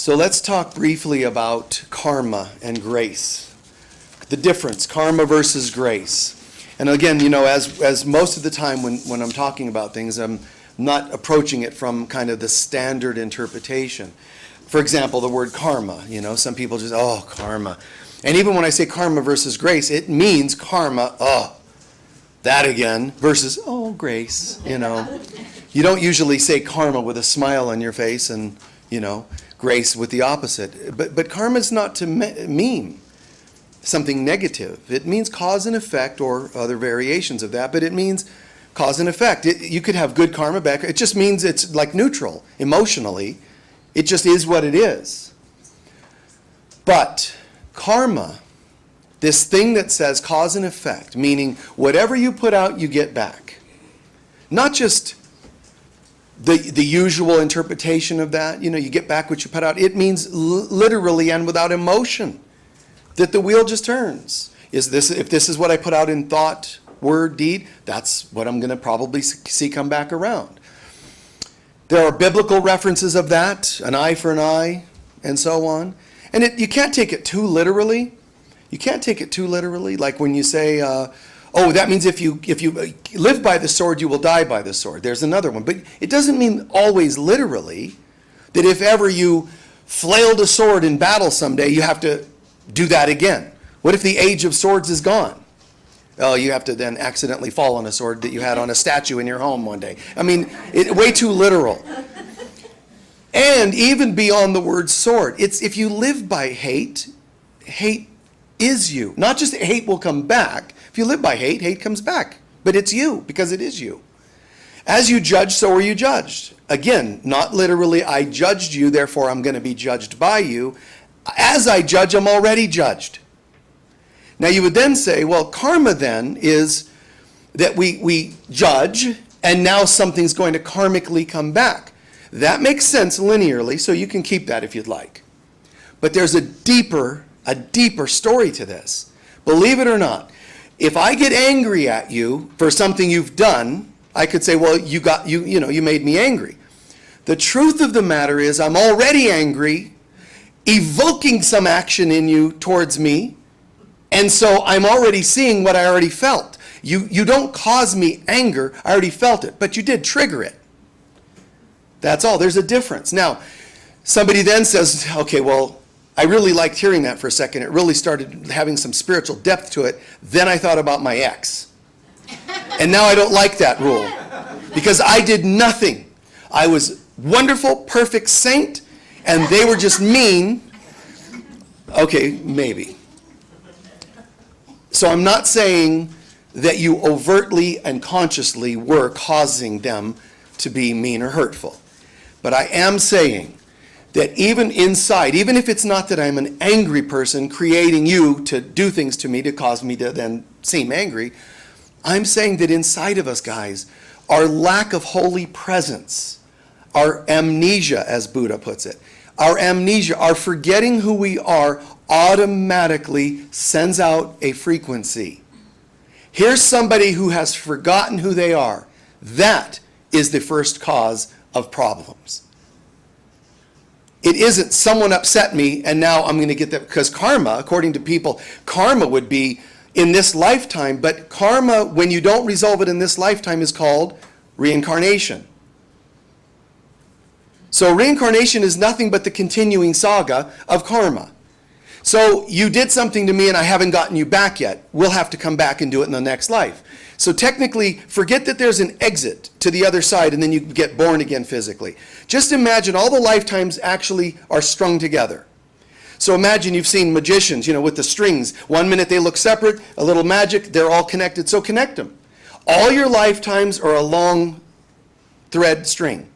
So let's talk briefly about karma and grace. The difference, karma versus grace. And again, as most of the time when I'm talking about things, I'm not approaching it from kind of the standard interpretation. For example, the word karma, some people just, karma. And even when I say karma versus grace, it means karma, that again, versus, grace, You don't usually say karma with a smile on your face and, grace with the opposite. But karma is not to mean something negative. It means cause and effect or other variations of that, but it means cause and effect. You could have good karma back. It just means it's like neutral emotionally. It just is what it is. But karma, this thing that says cause and effect, meaning whatever you put out, you get back. Not just the usual interpretation of that, you get back what you put out. It means literally and without emotion that the wheel just turns. If this is what I put out in thought, word, deed, that's what I'm going to probably see come back around. There are biblical references of that, an eye for an eye, and so on. And you can't take it too literally. You can't take it too literally. Like when you say, that means if you live by the sword, you will die by the sword. There's another one. But it doesn't mean always literally that if ever you flailed a sword in battle someday, you have to do that again. What if the age of swords is gone? Oh, you have to then accidentally fall on a sword that you had on a statue in your home one day. I mean, way too literal. And even beyond the word sword, it's if you live by hate, hate is you. Not just that hate will come back. If you live by hate, hate comes back. But it's you, because it is you. As you judge, so are you judged. Again, not literally, I judged you, therefore I'm going to be judged by you. As I judge, I'm already judged. Now you would then say, well, karma then is that we judge, and now something's going to karmically come back. That makes sense linearly, so you can keep that if you'd like. But there's a deeper story to this. Believe it or not, if I get angry at you for something you've done, I could say, well, you made me angry. The truth of the matter is I'm already angry, evoking some action in you towards me, and so I'm already seeing what I already felt. You don't cause me anger, I already felt it, but you did trigger it. That's all. There's a difference. Now, somebody then says, okay, well, I really liked hearing that for a second. It really started having some spiritual depth to it. Then I thought about my ex. And now I don't like that rule because I did nothing. I was wonderful, perfect saint, and they were just mean. Okay, maybe. So I'm not saying that you overtly and consciously were causing them to be mean or hurtful. But I am saying that even inside, even if it's not that I'm an angry person creating you to do things to me to cause me to then seem angry, I'm saying that inside of us, guys, our lack of holy presence, our amnesia, as Buddha puts it, our amnesia, our forgetting who we are automatically sends out a frequency. Here's somebody who has forgotten who they are. That is the first cause of problems. It isn't someone upset me and now I'm going to get that, because karma, according to people, karma would be in this lifetime, but karma, when you don't resolve it in this lifetime, is called reincarnation. So reincarnation is nothing but the continuing saga of karma. So you did something to me and I haven't gotten you back yet. We'll have to come back and do it in the next life. So technically, forget that there's an exit to the other side and then you get born again physically. Just imagine all the lifetimes actually are strung together. So imagine you've seen magicians, with the strings. 1 minute they look separate, a little magic, they're all connected. So connect them. All your lifetimes are a long thread string.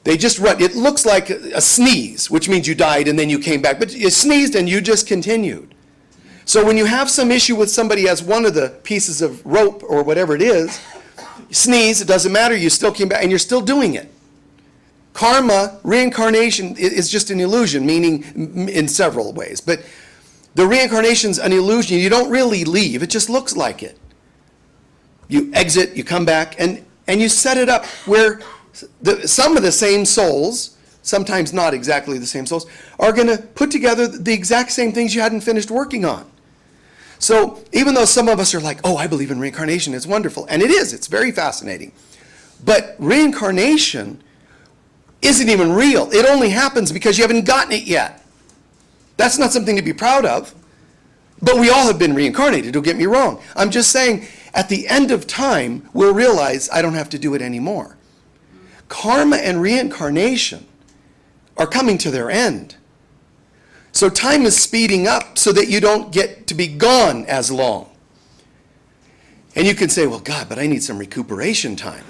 They just run. It looks like a sneeze, which means you died and then you came back. But you sneezed and you just continued. So when you have some issue with somebody as one of the pieces of rope or whatever it is, you sneeze, it doesn't matter, you still came back and you're still doing it. Karma, reincarnation, is just an illusion, meaning in several ways. But the reincarnation's an illusion. You don't really leave. It just looks like it. You exit, you come back, and you set it up where some of the same souls sometimes not exactly the same souls, are going to put together the exact same things you hadn't finished working on. So even though some of us are like, oh, I believe in reincarnation, it's wonderful. And it is, it's very fascinating. But reincarnation isn't even real. It only happens because you haven't gotten it yet. That's not something to be proud of. But we all have been reincarnated, don't get me wrong. I'm just saying, at the end of time, we'll realize I don't have to do it anymore. Karma and reincarnation are coming to their end. So time is speeding up so that you don't get to be gone as long. And you can say, well, God, but I need some recuperation time.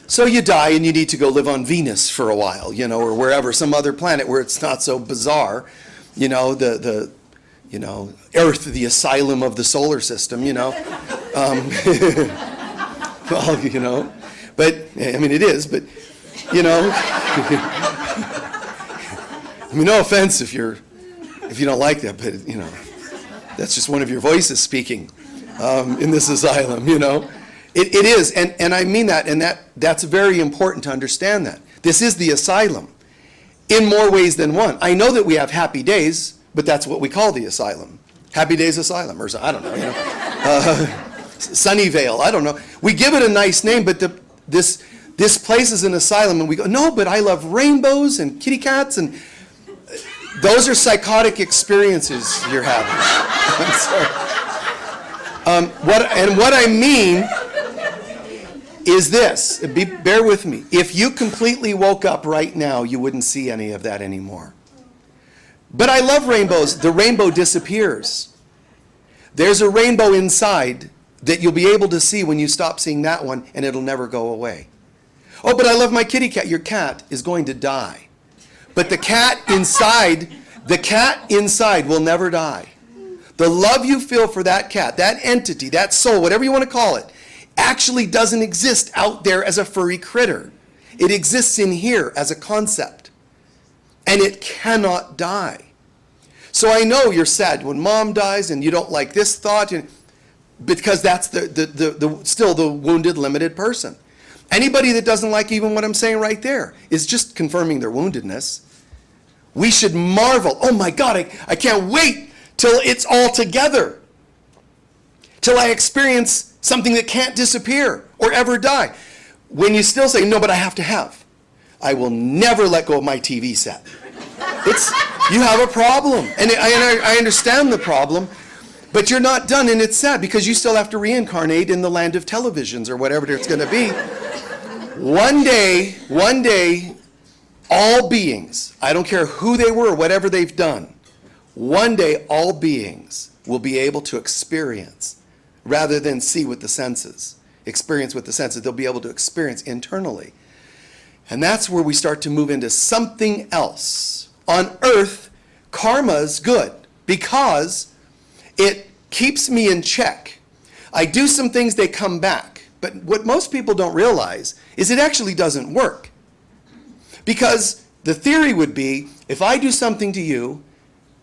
So you die and you need to go live on Venus for a while, or wherever, some other planet where it's not so bizarre. The Earth, the asylum of the solar system, Well, but, I mean, it is, but, I mean, no offense if you don't like that, but, that's just one of your voices speaking in this asylum, It is, and I mean that, and that's very important to understand that. This is the asylum in more ways than one. I know that we have happy days, but that's what we call the asylum. Happy Days Asylum, or I don't know, Sunnyvale, I don't know. We give it a nice name, but this place is an asylum, and we go, no, but I love rainbows and kitty cats, and those are psychotic experiences you're having. I'm sorry. What I mean is this, bear with me. If you completely woke up right now, you wouldn't see any of that anymore. But I love rainbows. The rainbow disappears. There's a rainbow inside that you'll be able to see when you stop seeing that one, and it'll never go away. Oh, but I love my kitty cat. Your cat is going to die. But the cat inside will never die. The love you feel for that cat, that entity, that soul, whatever you want to call it, actually doesn't exist out there as a furry critter. It exists in here as a concept. And it cannot die. So I know you're sad when mom dies and you don't like this thought, because that's still the wounded, limited person. Anybody that doesn't like even what I'm saying right there is just confirming their woundedness. We should marvel. Oh my God, I can't wait till it's all together. Till I experience something that can't disappear or ever die. When you still say, no, but I have to have. I will never let go of my TV set. You have a problem. And I understand the problem, but you're not done, and it's sad because you still have to reincarnate in the land of televisions or whatever it's going to be. One day, all beings, I don't care who they were or whatever they've done, one day all beings will be able to experience, rather than see with the senses, experience with the senses, they'll be able to experience internally. And that's where we start to move into something else. On earth, karma's good because it keeps me in check. I do some things, they come back. But what most people don't realize is it actually doesn't work. Because the theory would be, if I do something to you,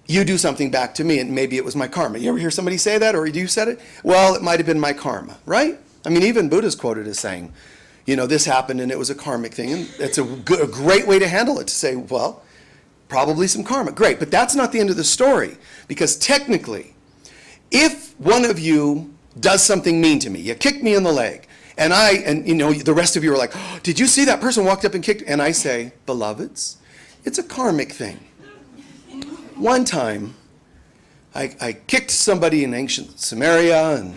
you do something back to me, and maybe it was my karma. You ever hear somebody say that, or you said it? Well, it might have been my karma, right? I mean, even Buddha's quoted as saying, this happened and it was a karmic thing. And it's a great way to handle it, to say, well, probably some karma. Great, but that's not the end of the story. Because technically, if one of you does something mean to me, you kick me in the leg, and the rest of you are like, oh, did you see that person walked up and kicked? And I say, beloveds, it's a karmic thing. One time, I kicked somebody in ancient Samaria, and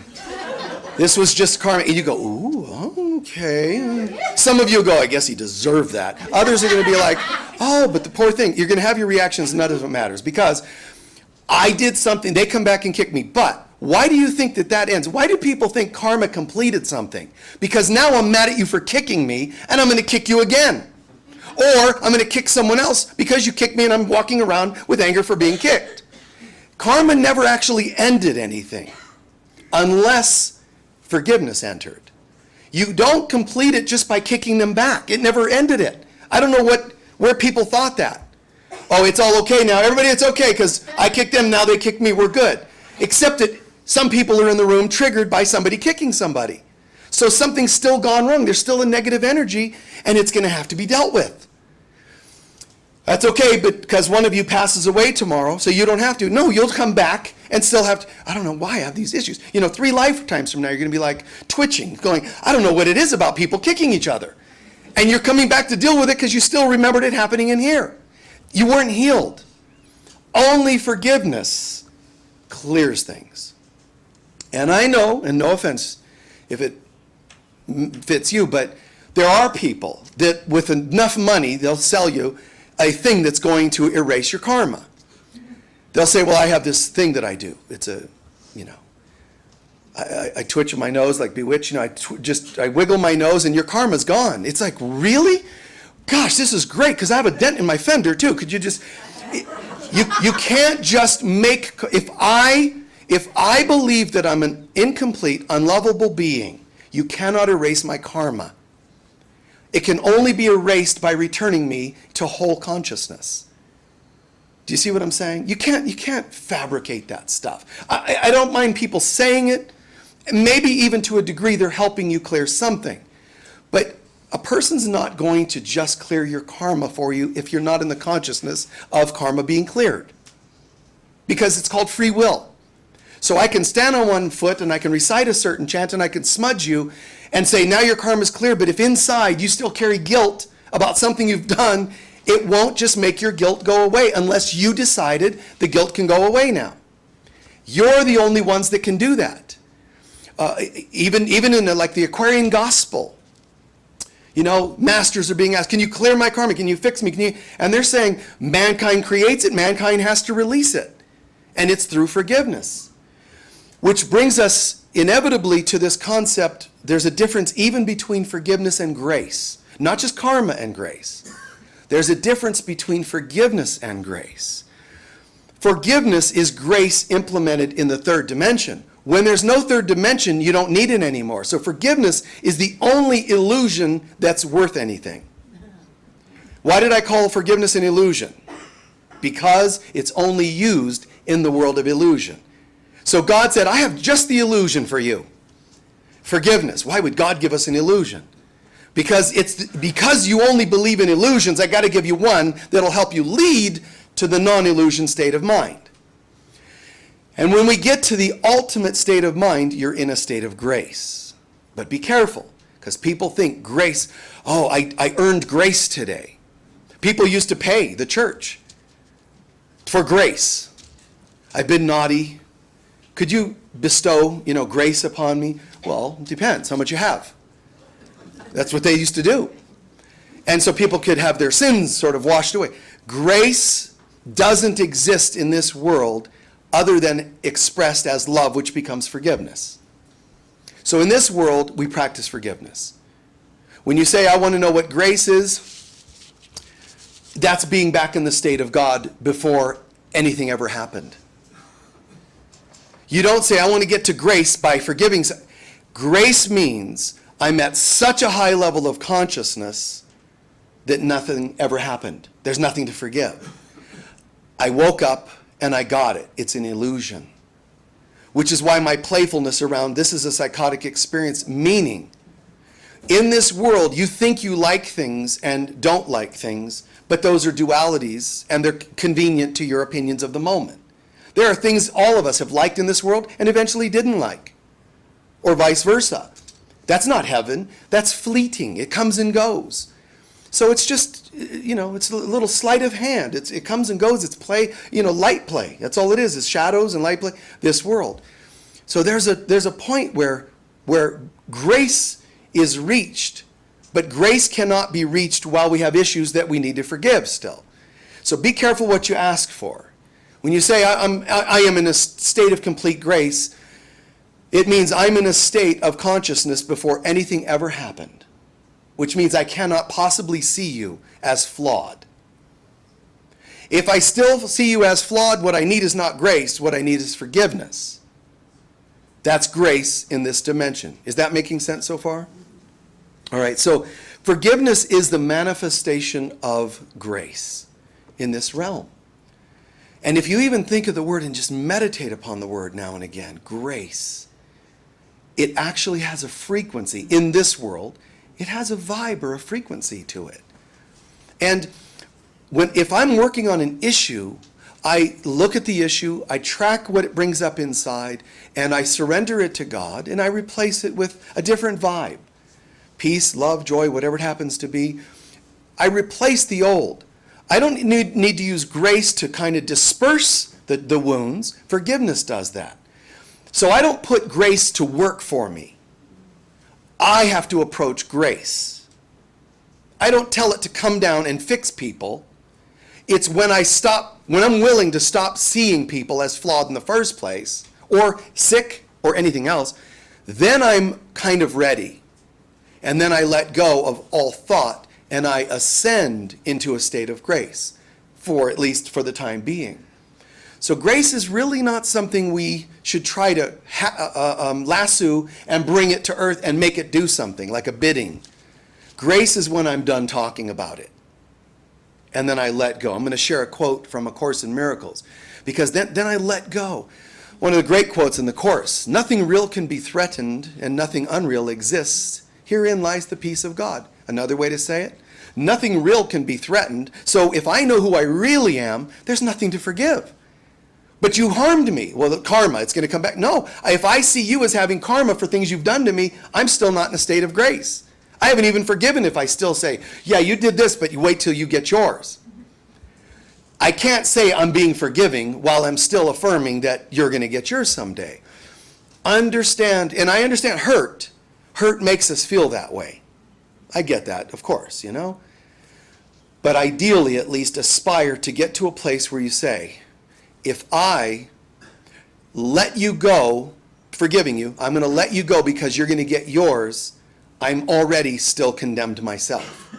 this was just karma. And you go, ooh, okay. Some of you go, I guess he deserved that. Others are going to be like, oh, but the poor thing. You're going to have your reactions, none of it matters. Because I did something, they come back and kick me. But why do you think that ends? Why do people think karma completed something? Because now I'm mad at you for kicking me, and I'm going to kick you again. Or I'm going to kick someone else because you kicked me and I'm walking around with anger for being kicked. Karma never actually ended anything unless forgiveness entered. You don't complete it just by kicking them back. It never ended it. I don't know where people thought that. Oh, it's all okay now. Everybody, it's okay because I kicked them, now they kick me, we're good. Except that some people are in the room triggered by somebody kicking somebody. So something's still gone wrong. There's still a negative energy, and it's going to have to be dealt with. That's okay, but because one of you passes away tomorrow, so you don't have to. No, you'll come back and still have to. I don't know why I have these issues. 3 lifetimes from now, you're going to be like twitching, going, I don't know what it is about people kicking each other. And you're coming back to deal with it because you still remembered it happening in here. You weren't healed. Only forgiveness clears things. And I know, and no offense if it fits you, but there are people that with enough money, they'll sell you a thing that's going to erase your karma. They'll say, well, I have this thing that I do. It's I twitch my nose like Bewitched. I wiggle my nose and your karma's gone. It's like, really? Gosh, this is great because I have a dent in my fender too. Could you just, you can't just make, if I believe that I'm an incomplete, unlovable being, you cannot erase my karma. It can only be erased by returning me to whole consciousness. Do you see what I'm saying? You can't fabricate that stuff. I don't mind people saying it. Maybe even to a degree they're helping you clear something. But a person's not going to just clear your karma for you if you're not in the consciousness of karma being cleared. Because it's called free will. So I can stand on one foot and I can recite a certain chant and I can smudge you and say, now your karma's clear, but if inside you still carry guilt about something you've done, it won't just make your guilt go away unless you decided the guilt can go away now. You're the only ones that can do that. Even in the Aquarian gospel, masters are being asked, can you clear my karma? Can you fix me? And they're saying, mankind creates it, mankind has to release it. And it's through forgiveness. Which brings us inevitably to this concept, there's a difference even between forgiveness and grace. Not just karma and grace. There's a difference between forgiveness and grace. Forgiveness is grace implemented in the third dimension. When there's no third dimension, you don't need it anymore. So forgiveness is the only illusion that's worth anything. Why did I call forgiveness an illusion? Because it's only used in the world of illusion. So God said, I have just the illusion for you. Forgiveness. Why would God give us an illusion? Because you only believe in illusions, I got to give you one that'll help you lead to the non-illusion state of mind. And when we get to the ultimate state of mind, you're in a state of grace. But be careful, because people think grace, I earned grace today. People used to pay the church for grace. I've been naughty. Could you bestow, grace upon me? Well, it depends how much you have. That's what they used to do. And so people could have their sins sort of washed away. Grace doesn't exist in this world other than expressed as love, which becomes forgiveness. So in this world, we practice forgiveness. When you say, I want to know what grace is, that's being back in the state of God before anything ever happened. You don't say, I want to get to grace by forgiving. Grace means I'm at such a high level of consciousness that nothing ever happened. There's nothing to forgive. I woke up and I got it. It's an illusion. Which is why my playfulness around this is a psychotic experience, meaning in this world you think you like things and don't like things, but those are dualities and they're convenient to your opinions of the moment. There are things all of us have liked in this world and eventually didn't like, or vice versa. That's not heaven. That's fleeting. It comes and goes. So it's just, it's a little sleight of hand. It comes and goes. It's play, light play. That's all it is. It's shadows and light play. This world. So there's a point where grace is reached, but grace cannot be reached while we have issues that we need to forgive still. So be careful what you ask for. When you say, I am in a state of complete grace, it means I'm in a state of consciousness before anything ever happened, which means I cannot possibly see you as flawed. If I still see you as flawed, what I need is not grace, what I need is forgiveness. That's grace in this dimension. Is that making sense so far? All right, so forgiveness is the manifestation of grace in this realm. And if you even think of the word and just meditate upon the word now and again, grace, it actually has a frequency. In this world, it has a vibe or a frequency to it. And if I'm working on an issue, I look at the issue, I track what it brings up inside, and I surrender it to God, and I replace it with a different vibe. Peace, love, joy, whatever it happens to be. I replace the old. I don't need to use grace to kind of disperse the wounds. Forgiveness does that. So I don't put grace to work for me. I have to approach grace. I don't tell it to come down and fix people. It's when I'm willing to stop seeing people as flawed in the first place, or sick, or anything else, then I'm kind of ready. And then I let go of all thought, and I ascend into a state of grace, at least for the time being. So grace is really not something we should try to lasso and bring it to earth and make it do something, like a bidding. Grace is when I'm done talking about it. And then I let go. I'm going to share a quote from A Course in Miracles, because then I let go. One of the great quotes in the Course: nothing real can be threatened and nothing unreal exists. Herein lies the peace of God. Another way to say it: nothing real can be threatened. So if I know who I really am, there's nothing to forgive. But you harmed me. Well, the karma, it's going to come back. No, if I see you as having karma for things you've done to me, I'm still not in a state of grace. I haven't even forgiven if I still say, yeah, you did this, but you wait till you get yours. I can't say I'm being forgiving while I'm still affirming that you're going to get yours someday. Understand, and I understand hurt. Hurt makes us feel that way. I get that, of course, But ideally, at least, aspire to get to a place where you say, if I let you go, forgiving you, I'm going to let you go because you're going to get yours, I'm already still condemned myself.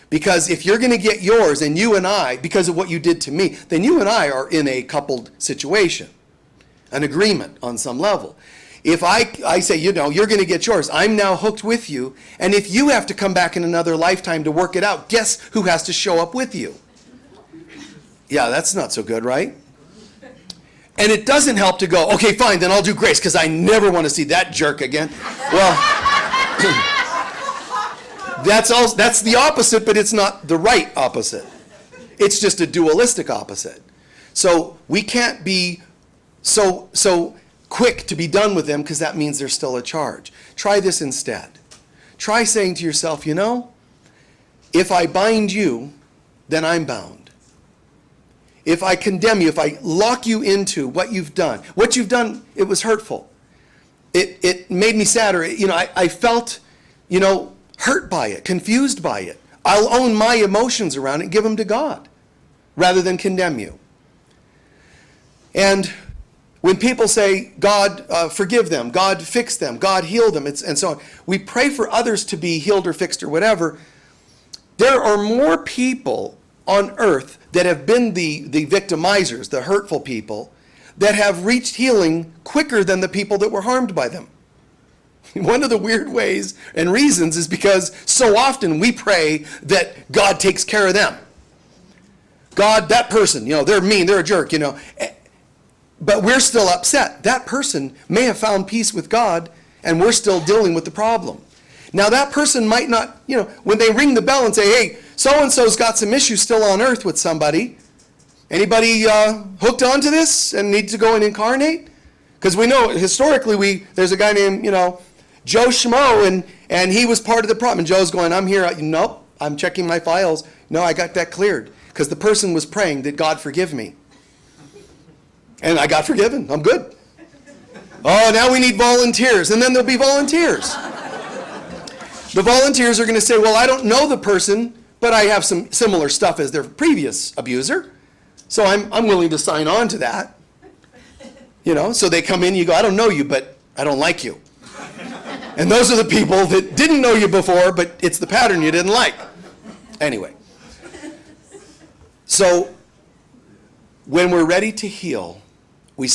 Because if you're going to get yours, and you and I, because of what you did to me, then you and I are in a coupled situation, an agreement on some level. If I say, you're going to get yours, I'm now hooked with you, and if you have to come back in another lifetime to work it out, guess who has to show up with you? Yeah, that's not so good, right? And it doesn't help to go, okay, fine, then I'll do grace, because I never want to see that jerk again. Well, that's the opposite, but it's not the right opposite. It's just a dualistic opposite. So we can't be so quick to be done with them, because that means there's still a charge. Try this instead. Try saying to yourself, if I bind you, then I'm bound. If I condemn you, if I lock you into what you've done, it was hurtful. It made me sadder. I felt, hurt by it, confused by it. I'll own my emotions around it and give them to God rather than condemn you. And when people say, God, forgive them, God, fix them, God, heal them, and so on, we pray for others to be healed or fixed or whatever. There are more people on earth that have been the victimizers, the hurtful people, that have reached healing quicker than the people that were harmed by them. One of the weird ways and reasons is because so often we pray that God takes care of them. God, that person, they're mean, they're a jerk, But we're still upset. That person may have found peace with God, and we're still dealing with the problem. Now that person might not, when they ring the bell and say, hey, so-and-so's got some issues still on earth with somebody. Anybody hooked onto this and need to go and incarnate? Because we know historically there's a guy named, Joe Schmo, and he was part of the problem. And Joe's going, I'm here. Nope, I'm checking my files. No, I got that cleared. Because the person was praying that God forgive me. And I got forgiven. I'm good. Oh, now we need volunteers. And then there'll be volunteers. The volunteers are going to say, well, I don't know the person, but I have some similar stuff as their previous abuser. So I'm willing to sign on to that. So they come in, you go, I don't know you, but I don't like you. And those are the people that didn't know you before, but it's the pattern you didn't like. Anyway. So when we're ready to heal, we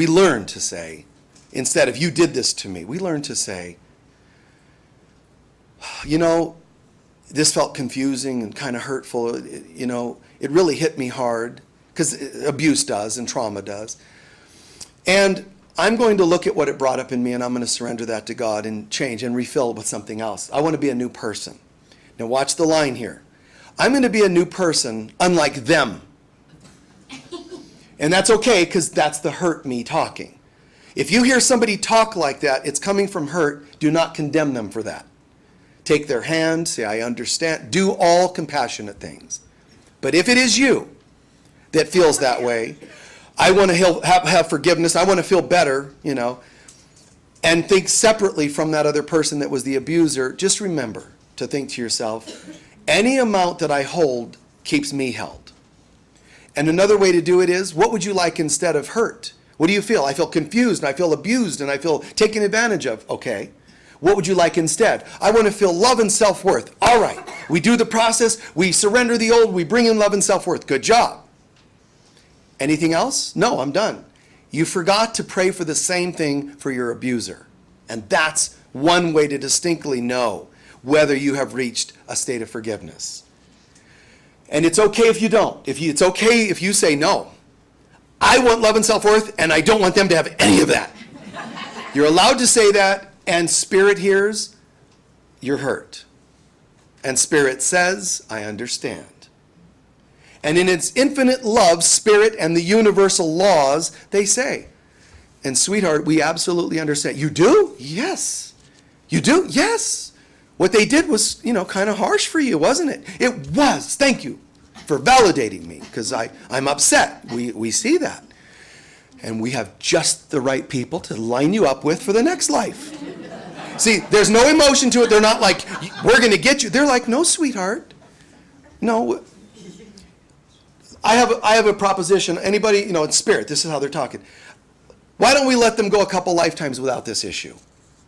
learn to say, instead of you did this to me, we learn to say, this felt confusing and kind of hurtful. It really hit me hard, because abuse does and trauma does. And I'm going to look at what it brought up in me, and I'm going to surrender that to God and change and refill with something else. I want to be a new person. Now watch the line here. I'm going to be a new person unlike them. And that's okay, because that's the hurt me talking. If you hear somebody talk like that, it's coming from hurt. Do not condemn them for that. Take their hand, say, I understand. Do all compassionate things. But if it is you that feels that way, I want to have forgiveness, I want to feel better, and think separately from that other person that was the abuser, just remember to think to yourself, any amount that I hold keeps me held. And another way to do it is, what would you like instead of hurt? What do you feel? I feel confused, and I feel abused, and I feel taken advantage of. Okay. What would you like instead? I want to feel love and self-worth. All right. We do the process. We surrender the old. We bring in love and self-worth. Good job. Anything else? No, I'm done. You forgot to pray for the same thing for your abuser. And that's one way to distinctly know whether you have reached a state of forgiveness. And it's okay if you don't. It's okay if you say, no, I want love and self-worth, and I don't want them to have any of that. You're allowed to say that, and Spirit hears, you're hurt. And Spirit says, I understand. And in its infinite love, Spirit and the universal laws, they say, and sweetheart, we absolutely understand. You do? Yes. You do? Yes. What they did was, kind of harsh for you, wasn't it? It was. Thank you for validating me, because I'm upset. We see that. And we have just the right people to line you up with for the next life. See, there's no emotion to it. They're not like, we're going to get you. They're like, no, sweetheart. No. I have a proposition. Anybody, in Spirit, this is how they're talking. Why don't we let them go a couple lifetimes without this issue?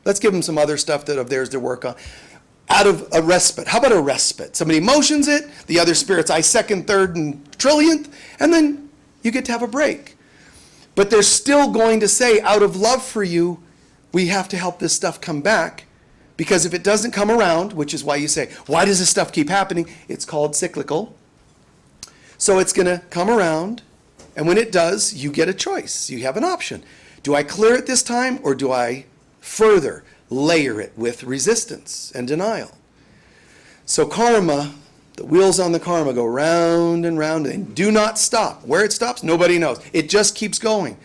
Let's give them some other stuff that of theirs to work on. Out of a respite. How about a respite? Somebody motions it, the other spirits I second, third, and trillionth, and then you get to have a break. But they're still going to say, out of love for you, we have to help this stuff come back, because if it doesn't come around, which is why you say, why does this stuff keep happening? It's called cyclical. So it's going to come around, and when it does, you get a choice. You have an option. Do I clear it this time, or do I further layer it with resistance and denial? So karma, the wheels on the karma go round and round and do not stop. Where it stops, nobody knows. It just keeps going.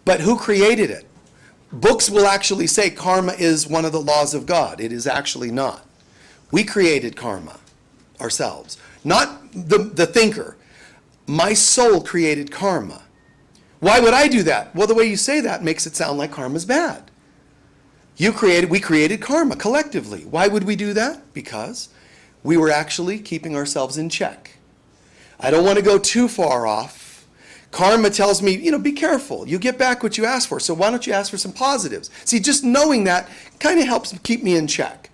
But who created it? Books will actually say karma is one of the laws of God. It is actually not. We created karma ourselves. Not the thinker. My soul created karma. Why would I do that? Well, the way you say that makes it sound like karma's bad. We created karma collectively. Why would we do that? Because we were actually keeping ourselves in check. I don't want to go too far off. Karma tells me, be careful. You get back what you asked for. So why don't you ask for some positives? See, just knowing that kind of helps keep me in check.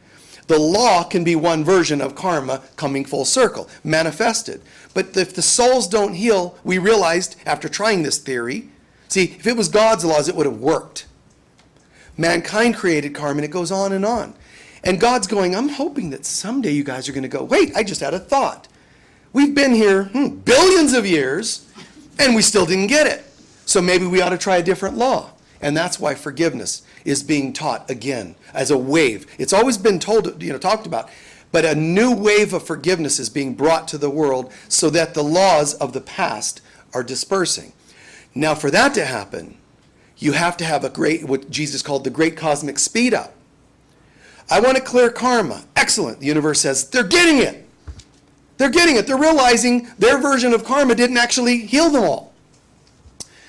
The law can be one version of karma coming full circle, manifested. But if the souls don't heal, we realized after trying this theory, see, if it was God's laws, it would have worked. Mankind created karma, and it goes on and on. And God's going, I'm hoping that someday you guys are going to go, wait, I just had a thought. We've been here billions of years, and we still didn't get it. So maybe we ought to try a different law. And that's why forgiveness is being taught again as a wave. It's always been talked about. But a new wave of forgiveness is being brought to the world so that the laws of the past are dispersing. Now, for that to happen, you have to have what Jesus called the great cosmic speed up. I want to clear karma. Excellent. The universe says, they're getting it. They're getting it. They're realizing their version of karma didn't actually heal them all.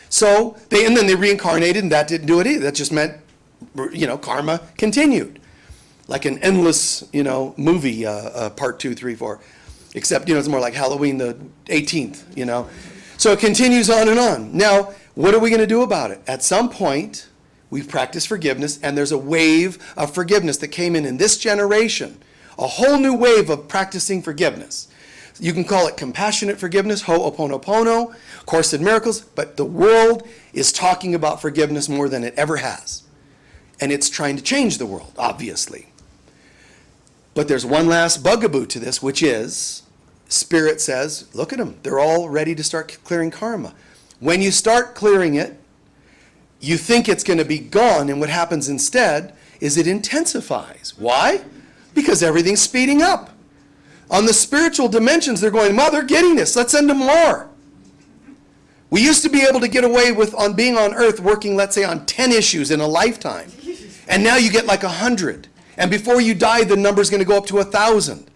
So, and then they reincarnated, and that didn't do it either. That just meant, karma continued. Like an endless, movie, part 2, 3, 4. Except, it's more like Halloween the 18th, So it continues on and on. Now, what are we going to do about it? At some point, we've practiced forgiveness, and there's a wave of forgiveness that came in this generation. A whole new wave of practicing forgiveness. You can call it compassionate forgiveness, ho'oponopono, Course in Miracles, but the world is talking about forgiveness more than it ever has. And it's trying to change the world, obviously. But there's one last bugaboo to this, which is, Spirit says, look at them. They're all ready to start clearing karma. When you start clearing it, you think it's going to be gone, and what happens instead is it intensifies. Why? Because everything's speeding up. On the spiritual dimensions, they're going, well, they're getting this. Let's send them more. We used to be able to get away with on being on earth working, let's say, on 10 issues in a lifetime. And now you get like 100. And before you die, the number's going to go up to 1,000.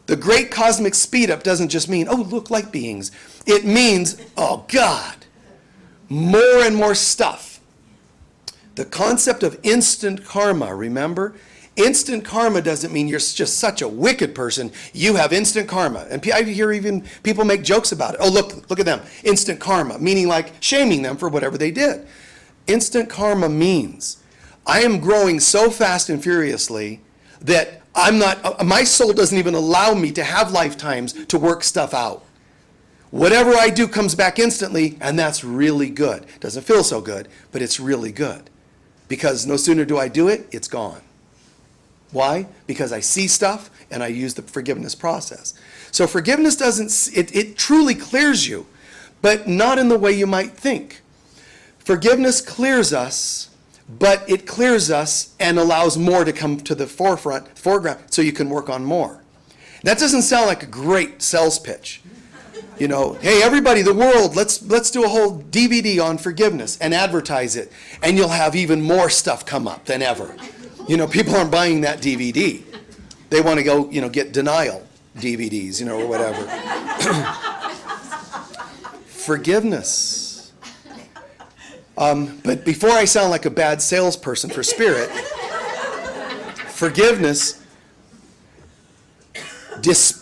The great cosmic speed up doesn't just mean, oh, look, light beings. It means, oh, God, more and more stuff. The concept of instant karma, remember? Instant karma doesn't mean you're just such a wicked person. You have instant karma. And I hear even people make jokes about it. Oh, look at them. Instant karma, meaning like shaming them for whatever they did. Instant karma means I am growing so fast and furiously that my soul doesn't even allow me to have lifetimes to work stuff out. Whatever I do comes back instantly, and that's really good. Doesn't feel so good, but it's really good. Because no sooner do I do it, it's gone. Why? Because I see stuff and I use the forgiveness process. So forgiveness it truly clears you, but not in the way you might think. Forgiveness clears us, but it clears us and allows more to come to the foreground, so you can work on more. That doesn't sound like a great sales pitch. You know, hey, everybody, the world, let's do a whole DVD on forgiveness and advertise it, and you'll have even more stuff come up than ever. You know, people aren't buying that DVD. They want to go, get denial DVDs, or whatever. Forgiveness. But before I sound like a bad salesperson for spirit, forgiveness,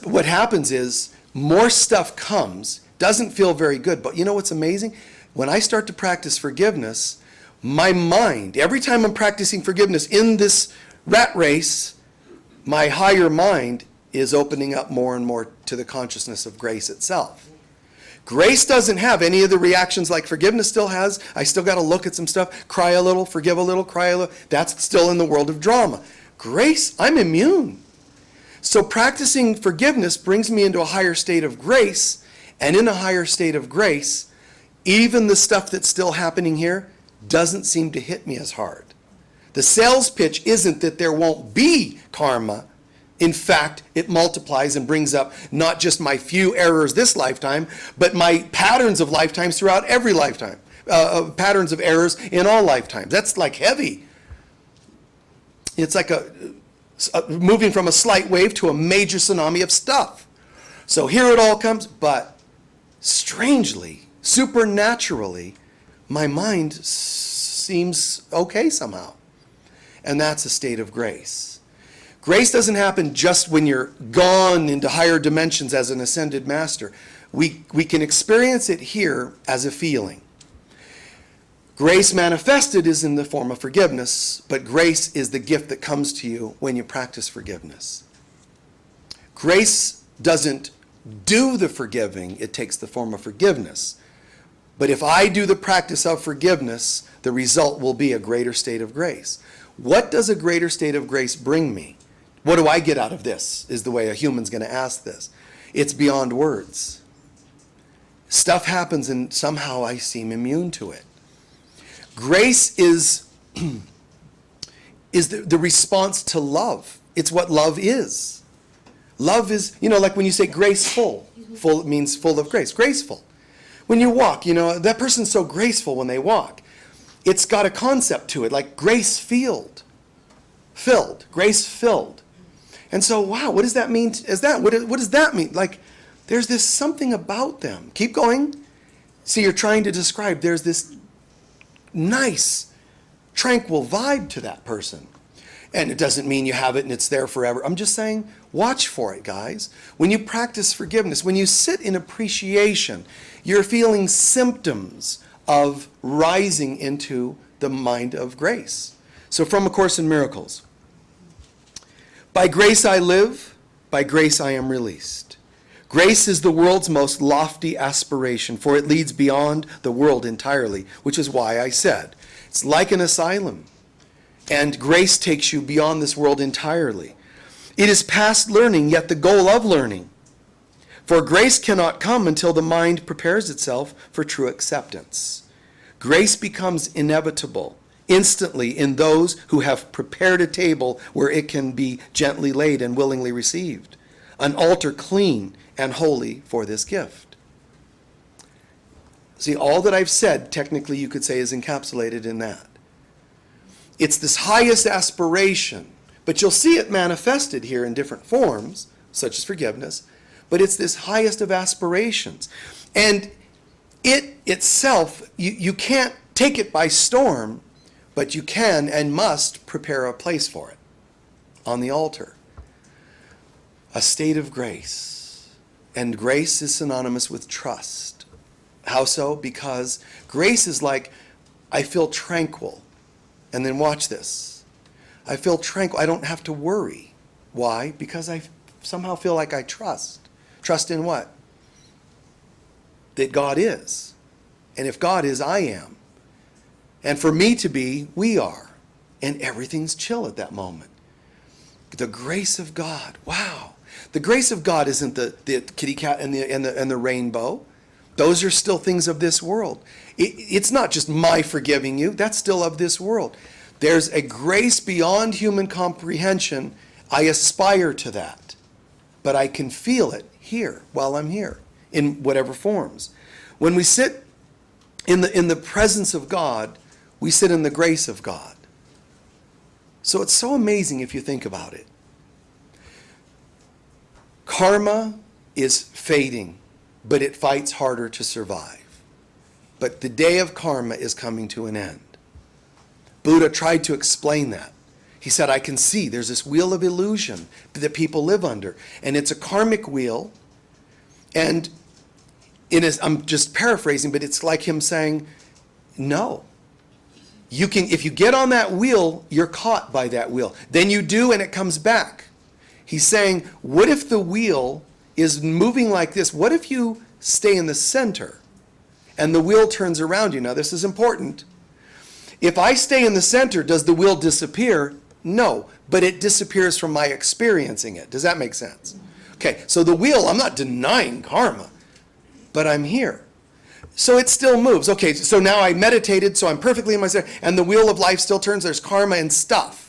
what happens is more stuff comes, doesn't feel very good. But you know what's amazing? When I start to practice forgiveness, my mind, every time I'm practicing forgiveness in this rat race, my higher mind is opening up more and more to the consciousness of grace itself. Grace doesn't have any of the reactions like forgiveness still has. I still got to look at some stuff, cry a little, forgive a little, cry a little. That's still in the world of drama. Grace, I'm immune. So practicing forgiveness brings me into a higher state of grace, and in a higher state of grace, even the stuff that's still happening here doesn't seem to hit me as hard. The sales pitch isn't that there won't be karma. In fact, it multiplies and brings up not just my few errors this lifetime, but my patterns of lifetimes throughout every lifetime. Patterns of errors in all lifetimes. That's like heavy. It's like moving from a slight wave to a major tsunami of stuff. So here it all comes, but strangely, supernaturally, my mind seems okay somehow. And that's a state of grace. Grace doesn't happen just when you're gone into higher dimensions as an ascended master. We can experience it here as a feeling. Grace manifested is in the form of forgiveness, but grace is the gift that comes to you when you practice forgiveness. Grace doesn't do the forgiving, it takes the form of forgiveness. But if I do the practice of forgiveness, the result will be a greater state of grace. What does a greater state of grace bring me? What do I get out of this, is the way a human's going to ask this. It's beyond words. Stuff happens and somehow I seem immune to it. Grace is the response to love. It's what love is. Love is, like when you say graceful. Full means full of grace. Graceful. When you walk, that person's so graceful when they walk. It's got a concept to it, like grace-filled. Grace-filled. And so, wow, what does that mean? What does that mean? Like, there's this something about them. Keep going. See, you're trying to describe, there's this nice, tranquil vibe to that person. And it doesn't mean you have it and it's there forever. I'm just saying, watch for it, guys. When you practice forgiveness, when you sit in appreciation, you're feeling symptoms of rising into the mind of grace. So from A Course in Miracles. By grace I live, by grace I am released. Grace is the world's most lofty aspiration, for it leads beyond the world entirely, which is why I said, it's like an asylum. And grace takes you beyond this world entirely. It is past learning, yet the goal of learning. For grace cannot come until the mind prepares itself for true acceptance. Grace becomes inevitable instantly in those who have prepared a table where it can be gently laid and willingly received. an altar clean and holy for this gift. See, all that I've said, technically you could say, is encapsulated in that. It's this highest aspiration, but you'll see it manifested here in different forms, such as forgiveness, but it's this highest of aspirations. And it itself, you can't take it by storm, but you can and must prepare a place for it on the altar. A state of grace. And grace is synonymous with trust. How so? Because grace is like, I feel tranquil. And then watch this. I feel tranquil. I don't have to worry. Why? Because I somehow feel like I trust. Trust in what? That God is. And if God is, I am. And for me to be, we are. And everything's chill at that moment. The grace of God. Wow. The grace of God isn't the kitty cat and the rainbow. Those are still things of this world. It's not just my forgiving you. That's still of this world. There's a grace beyond human comprehension. I aspire to that. But I can feel it here while I'm here in whatever forms. When we sit in the presence of God, we sit in the grace of God. So it's so amazing if you think about it. Karma is fading, but it fights harder to survive. But the day of karma is coming to an end. Buddha tried to explain that. He said, I can see there's this wheel of illusion that people live under. And it's a karmic wheel. And I'm just paraphrasing, but it's like him saying, no. If you get on that wheel, you're caught by that wheel. Then you do, and it comes back. He's saying, what if the wheel is moving like this? What if you stay in the center and the wheel turns around you? Now, this is important. If I stay in the center, does the wheel disappear? No, but it disappears from my experiencing it. Does that make sense? Okay, so the wheel, I'm not denying karma, but I'm here. So it still moves. Okay, so now I meditated, so I'm perfectly in my center, and the wheel of life still turns. There's karma and stuff.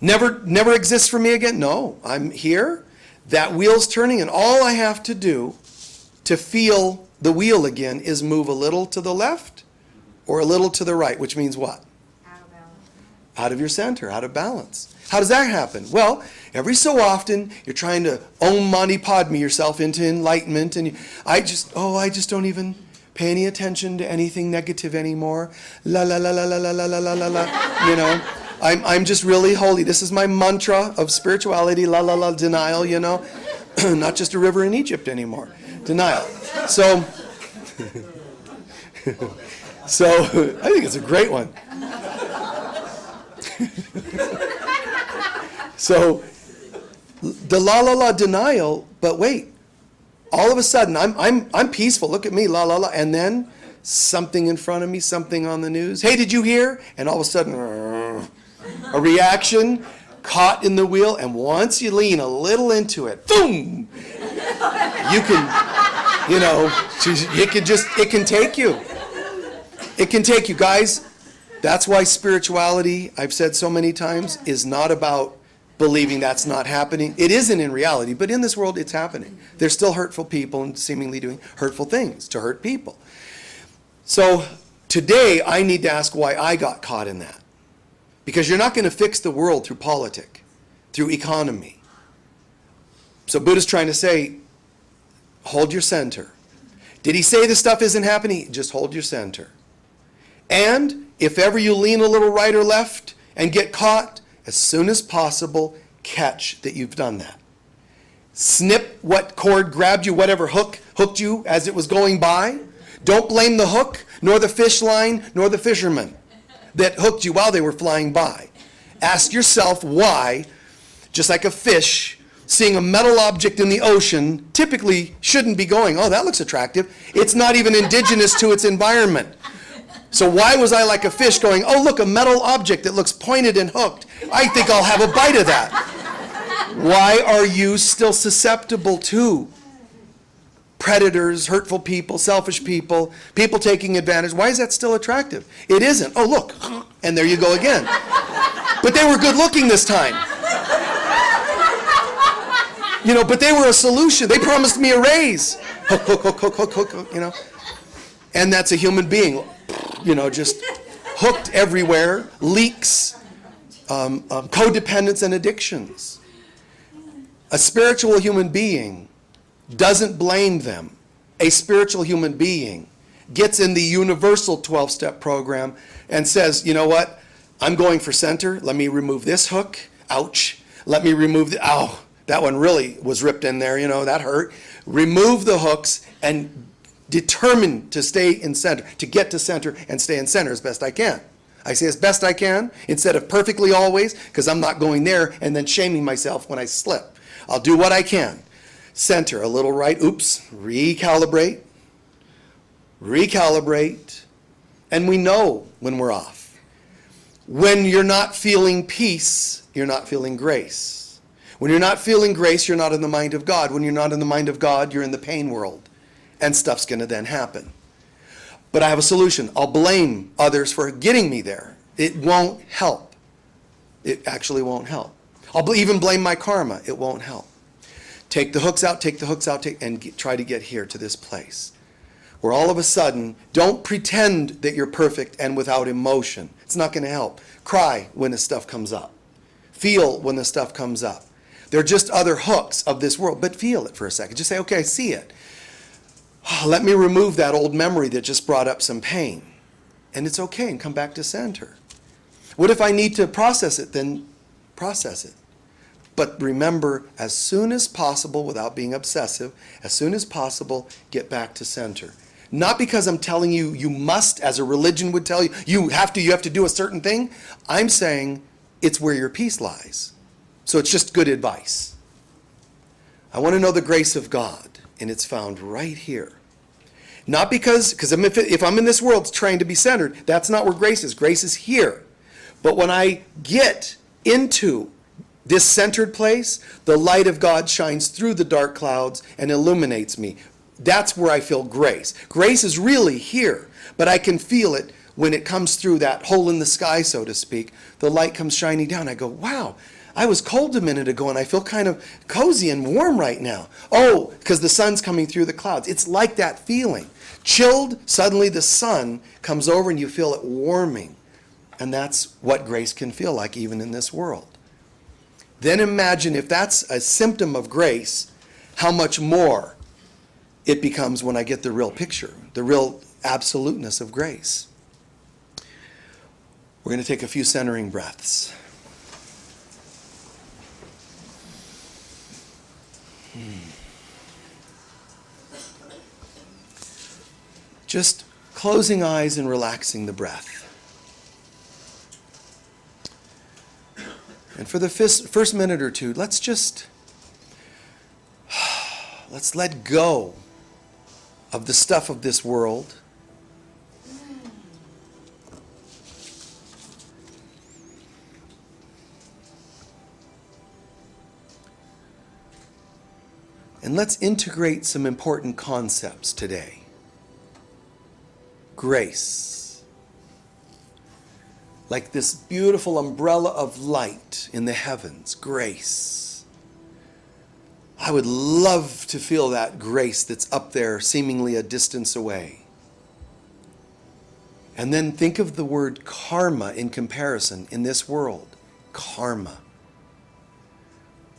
Never exists for me again? No, I'm here. That wheel's turning, and all I have to do to feel the wheel again is move a little to the left or a little to the right, which means what? Out of balance. Out of your center, out of balance. How does that happen? Well, every so often, you're trying to Om Mani Padme yourself into enlightenment, and I just don't even pay any attention to anything negative anymore. La la la la la la la la la la. You know, I'm just really holy. This is my mantra of spirituality. La la la, denial. You know, not just a river in Egypt anymore. Denial. So I think it's a great one. So the la la la denial, but wait, all of a sudden I'm peaceful. Look at me, la la la, and then something in front of me, something on the news. Hey, did you hear? And all of a sudden, a reaction, caught in the wheel, and once you lean a little into it, boom, you can, you know, it can take you. It can take you, guys. That's why spirituality, I've said so many times, is not about believing that's not happening. It isn't in reality, but in this world it's happening. There's still hurtful people and seemingly doing hurtful things to hurt people. So today I need to ask why I got caught in that. Because you're not going to fix the world through politics, through economy. So Buddha's trying to say, hold your center. Did he say this stuff isn't happening? Just hold your center. And if ever you lean a little right or left and get caught, as soon as possible, catch that you've done that. Snip what cord grabbed you, whatever hooked you as it was going by. Don't blame the hook, nor the fish line, nor the fisherman that hooked you while they were flying by. Ask yourself why, just like a fish seeing a metal object in the ocean typically shouldn't be going, oh, that looks attractive. It's not even indigenous to its environment. So why was I like a fish going, oh, look, a metal object that looks pointed and hooked. I think I'll have a bite of that. Why are you still susceptible to predators, hurtful people, selfish people, people taking advantage? Why is that still attractive? It isn't. Oh, look. And there you go again. But they were good looking this time. But they were a solution. They promised me a raise. Hook, hook, hook, hook, hook, hook, hook, And that's a human being, just hooked everywhere, leaks, codependence and addictions. A spiritual human being doesn't blame them. A spiritual human being gets in the universal 12-step program and says, you know what? I'm going for center. Let me remove this hook. Ouch. Let me remove that one really was ripped in there. That hurt. Remove the hooks and determine to stay in center, to get to center and stay in center as best I can. I say as best I can instead of perfectly always, because I'm not going there and then shaming myself when I slip. I'll do what I can. Center, a little right, oops, recalibrate, and we know when we're off. When you're not feeling peace, you're not feeling grace. When you're not feeling grace, you're not in the mind of God. When you're not in the mind of God, you're in the pain world, and stuff's going to then happen. But I have a solution. I'll blame others for getting me there. It won't help. It actually won't help. I'll even blame my karma. It won't help. Take the hooks out, and try to get here to this place where all of a sudden, don't pretend that you're perfect and without emotion. It's not going to help. Cry when the stuff comes up. Feel when the stuff comes up. They're just other hooks of this world, but feel it for a second. Just say, okay, I see it. Let me remove that old memory that just brought up some pain. And it's okay, and come back to center. What if I need to process it? Then process it. But remember, as soon as possible, without being obsessive, as soon as possible, get back to center. Not because I'm telling you, you must, as a religion would tell you, you have to do a certain thing. I'm saying it's where your peace lies. So it's just good advice. I want to know the grace of God, and it's found right here. Not because if I'm in this world trying to be centered, that's not where grace is. Grace is here. But when I get into this centered place, the light of God shines through the dark clouds and illuminates me. That's where I feel grace. Grace is really here, but I can feel it when it comes through that hole in the sky, so to speak. The light comes shining down. I go, wow, I was cold a minute ago and I feel kind of cozy and warm right now. Oh, because the sun's coming through the clouds. It's like that feeling. Chilled, suddenly the sun comes over and you feel it warming. And that's what grace can feel like even in this world. Then imagine if that's a symptom of grace, how much more it becomes when I get the real picture, the real absoluteness of grace. We're going to take a few centering breaths. Just closing eyes and relaxing the breath. And for the first minute or two, let's let go of the stuff of this world. And let's integrate some important concepts today. Grace. Like this beautiful umbrella of light in the heavens. Grace. I would love to feel that grace that's up there, seemingly a distance away. And then think of the word karma in comparison in this world. Karma.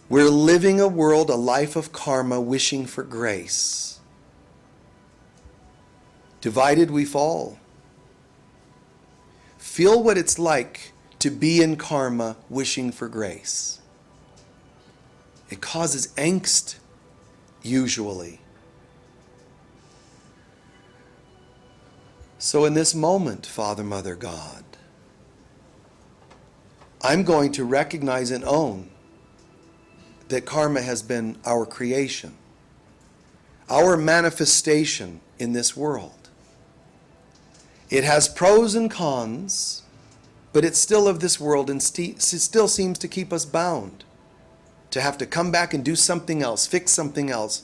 We're living a world, a life of karma, wishing for grace. Divided we fall. Feel what it's like to be in karma, wishing for grace. It causes angst, usually. So in this moment, Father, Mother, God, I'm going to recognize and own that karma has been our creation, our manifestation in this world. It has pros and cons, but it's still of this world and still seems to keep us bound to have to come back and do something else, fix something else.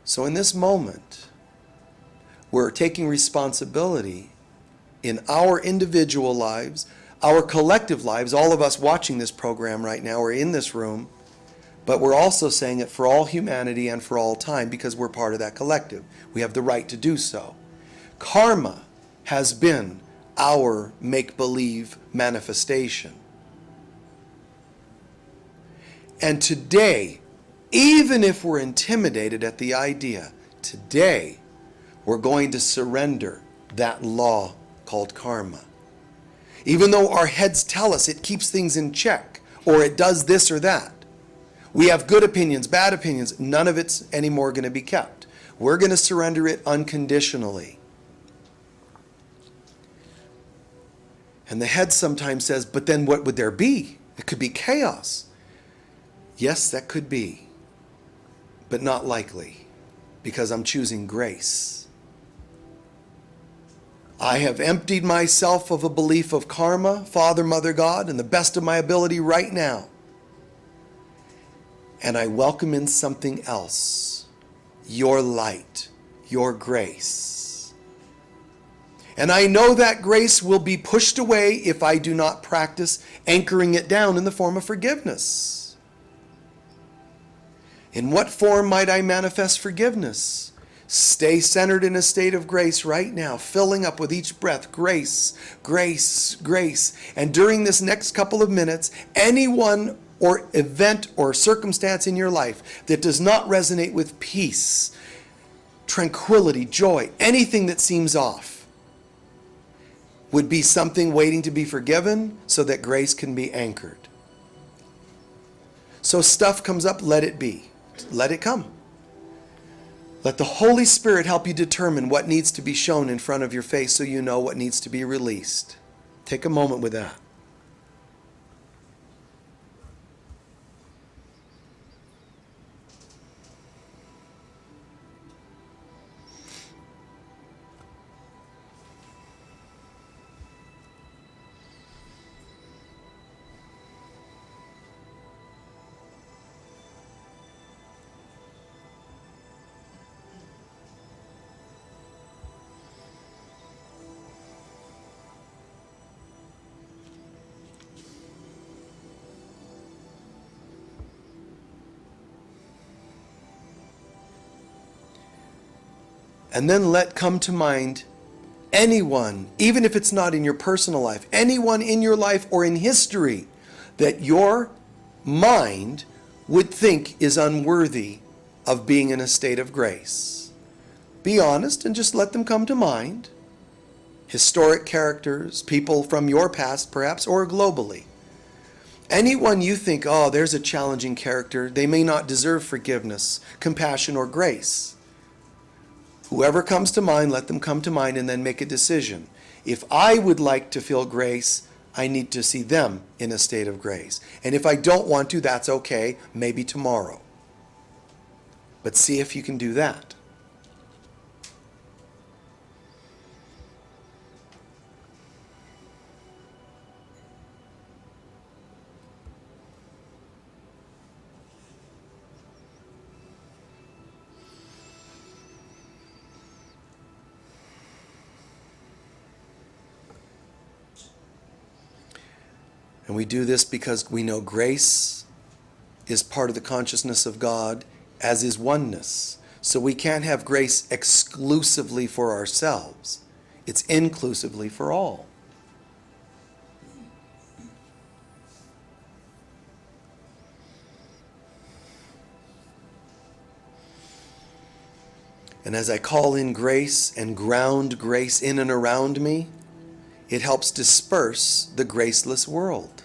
So in this moment, we're taking responsibility in our individual lives, our collective lives, all of us watching this program right now or in this room, But we're also saying it for all humanity and for all time because we're part of that collective. We have the right to do so. Karma has been our make-believe manifestation. And today, even if we're intimidated at the idea, today we're going to surrender that law called karma. Even though our heads tell us it keeps things in check, or it does this or that. We have good opinions, bad opinions. None of it's anymore going to be kept. We're going to surrender it unconditionally. And the head sometimes says, but then what would there be? It could be chaos. Yes, that could be, but not likely, because I'm choosing grace. I have emptied myself of a belief of karma, Father, Mother, God, and the best of my ability right now. And I welcome in something else, your light, your grace. And I know that grace will be pushed away if I do not practice anchoring it down in the form of forgiveness. In what form might I manifest forgiveness? Stay centered in a state of grace right now, filling up with each breath, grace, grace, grace. And during this next couple of minutes, anyone or event or circumstance in your life that does not resonate with peace, tranquility, joy, anything that seems off, would be something waiting to be forgiven so that grace can be anchored. So stuff comes up, let it be. Let it come. Let the Holy Spirit help you determine what needs to be shown in front of your face so you know what needs to be released. Take a moment with that. And then let come to mind anyone, even if it's not in your personal life, anyone in your life or in history that your mind would think is unworthy of being in a state of grace. Be honest and just let them come to mind. Historic characters, people from your past perhaps, or globally. Anyone you think, oh, there's a challenging character, they may not deserve forgiveness, compassion, or grace. Whoever comes to mind, let them come to mind and then make a decision. If I would like to feel grace, I need to see them in a state of grace. And if I don't want to, that's okay, maybe tomorrow. But see if you can do that. And we do this because we know grace is part of the consciousness of God, as is oneness. So we can't have grace exclusively for ourselves. It's inclusively for all. And as I call in grace and ground grace in and around me, it helps disperse the graceless world.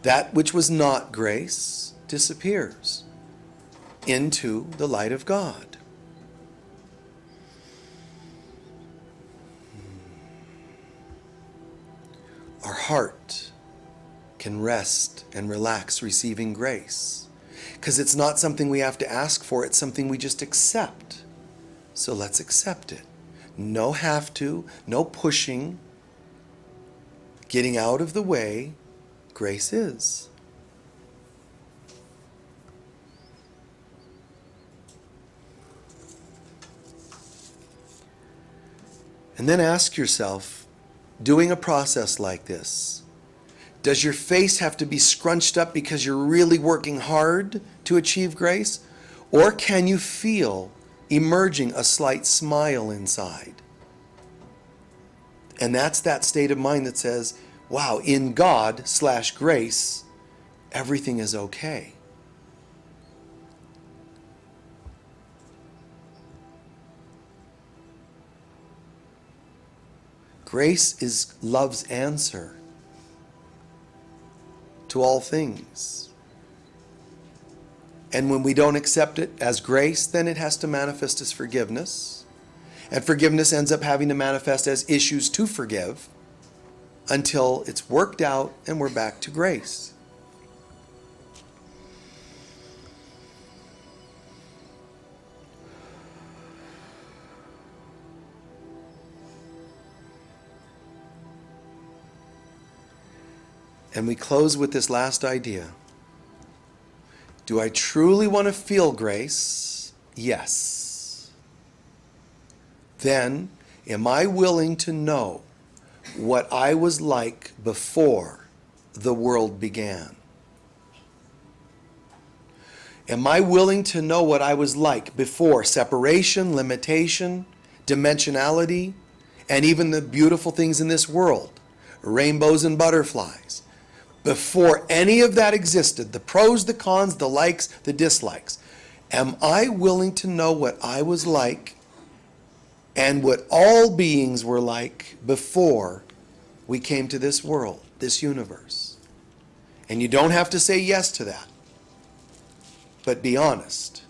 That which was not grace disappears into the light of God. Our heart can rest and relax receiving grace, because it's not something we have to ask for, it's something we just accept. So let's accept it. No have to, no pushing, getting out of the way. Grace is. And then ask yourself, doing a process like this, Does your face have to be scrunched up because you're really working hard to achieve grace? Or can you feel emerging a slight smile inside? And that's that state of mind that says, wow, in God/grace, everything is okay. Grace is love's answer to all things. And when we don't accept it as grace, then it has to manifest as forgiveness. And forgiveness ends up having to manifest as issues to forgive until it's worked out and we're back to grace. And we close with this last idea. Do I truly want to feel grace? Yes. Then, am I willing to know what I was like before the world began? Am I willing to know what I was like before separation, limitation, dimensionality, and even the beautiful things in this world, rainbows and butterflies? Before any of that existed, the pros, the cons, the likes, the dislikes, am I willing to know what I was like and what all beings were like before we came to this world, this universe? And you don't have to say yes to that, but be honest.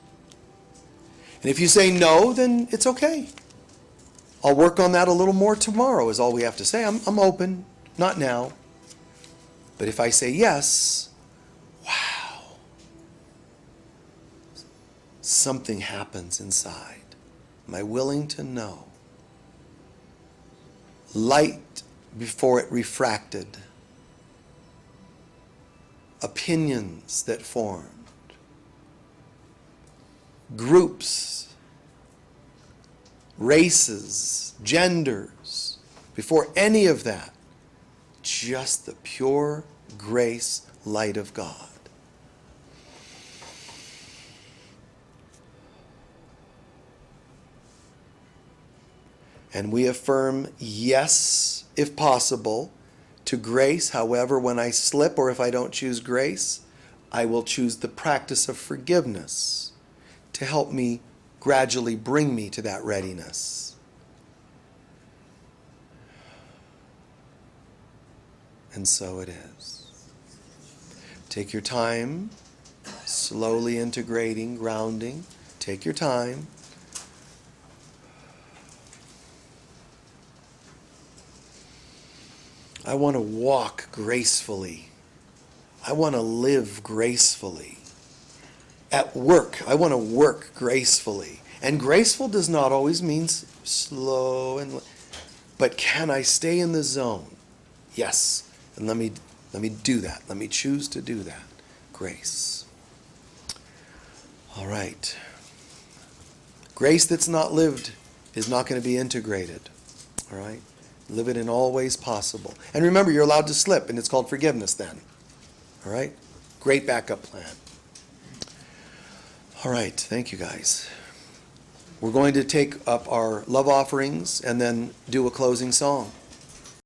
And if you say no, then it's okay. I'll work on that a little more tomorrow is all we have to say. I'm open, not now. But if I say yes, wow, something happens inside. Am I willing to know? Light before it refracted. Opinions that formed. Groups, races, genders. Before any of that, just the pure grace light of God. And we affirm yes, if possible, to grace. However, when I slip or if I don't choose grace, I will choose the practice of forgiveness to help me gradually bring me to that readiness. And so it is. Take your time, slowly integrating, grounding. Take your time. I want to walk gracefully. I want to live gracefully. At work, I want to work gracefully. And graceful does not always mean slow but can I stay in the zone? Yes. And let me do that. Let me choose to do that. Grace. All right. Grace that's not lived is not going to be integrated. All right? Live it in all ways possible. And remember, you're allowed to slip, and it's called forgiveness then. All right? Great backup plan. All right. Thank you, guys. We're going to take up our love offerings and then do a closing song.